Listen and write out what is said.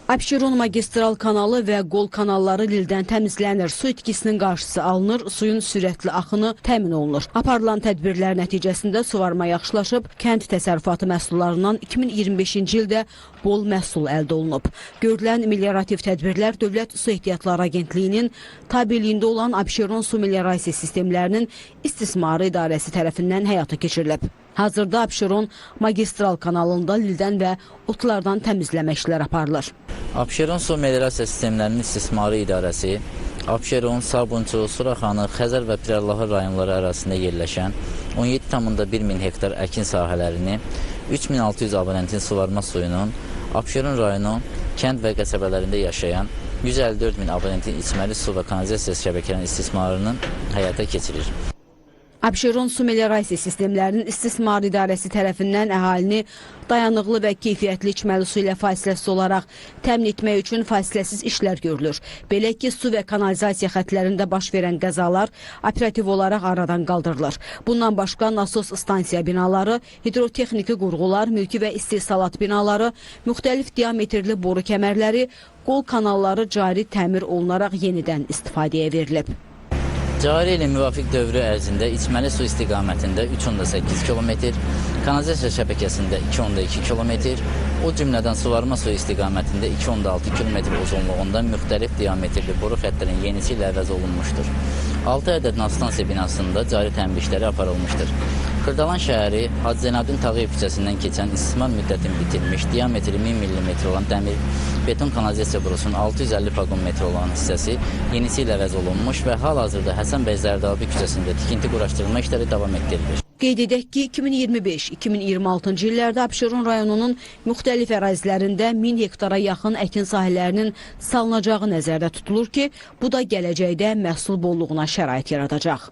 Abşeron magistral kanalı və qol kanalları lildən təmizlənir, su itkisinin qarşısı alınır, suyun sürətli axını təmin olunur. Aparılan tədbirlər nəticəsində suvarma yaxşılaşıb, kənd təsərrüfatı məhsullarından 2025-ci ildə bol məhsul əldə olunub. Görülən meliorativ tədbirlər Dövlət Su Ehtiyatları Agentliyinin tabeliyində olan Abşeron su meliorasiya sistemlərinin istismarı idarəsi tərəfindən həyata keçirilib. Hazırda Abşeron magistral kanalında lildən və otlardan təmizləmə işləri aparılır. Abşeron su meliorasiya sistemlərinin istismarı idarəsi Abşeron, Sabunçu, Suraxanı, Xəzər və Pirallahı rayonları ərazisində yerləşən 17,1 min hektar əkin sahələrini 3600 abonentin suvarma suyunun Abşeron rayonu kənd və qəsəbələrində yaşayan 154 min abonentin içməli su və kanalizasiya şəbəkələrinin istismarının həyata keçirir. Abşeron su meliorasiya sistemlərinin istismar idarəsi tərəfindən əhalini dayanıqlı və keyfiyyətli içməli su ilə fasiləsiz olaraq təmin etmək üçün fasiləsiz işlər görülür. Belə ki, su və kanalizasiya xətlərində baş verən qəzalar operativ olaraq aradan qaldırılır. Bundan başqa nasos stansiya binaları, hidrotexniki qurğular, mülki və istehsalat binaları, müxtəlif diametrli boru kəmərləri, qol kanalları cari təmir olunaraq yenidən istifadəyə verilib. Cari ilin müvafiq dövrü ərzində içməli su istiqamətində 3,8 km, kanalizasiya şəbəkəsində 2,2 km, o cümlədən suvarma su istiqamətində 2,6 km uzunluğunda müxtəlif diametrli boru xəttlərin yenisi ilə əvəz olunmuşdur. 6 ədəd nastansiya binasında cari təmir işləri aparılmışdır. Xırdalan şəhəri Hacı Zeynəbdin Tağıyev küçəsindən keçən istismar müddətini bitirmiş, diametri 1000 mm olan dəmir beton kanalizasiya borusunun 650 pagon metr olan hissəsi yenisi ilə əvəz olunmuş və hal-hazırda Həsən bəy Zərdabi küçəsində tikinti quraşdırılma işləri davam etdirilir. Qeyd edək ki, 2025-2026-cı illərdə Abşeron rayonunun müxtəlif ərazilərində 1000 hektara yaxın əkin sahələrinin salınacağı nəzərdə tutulur ki, bu da gələcəkdə məhsul bolluğuna şərait yaradacaq.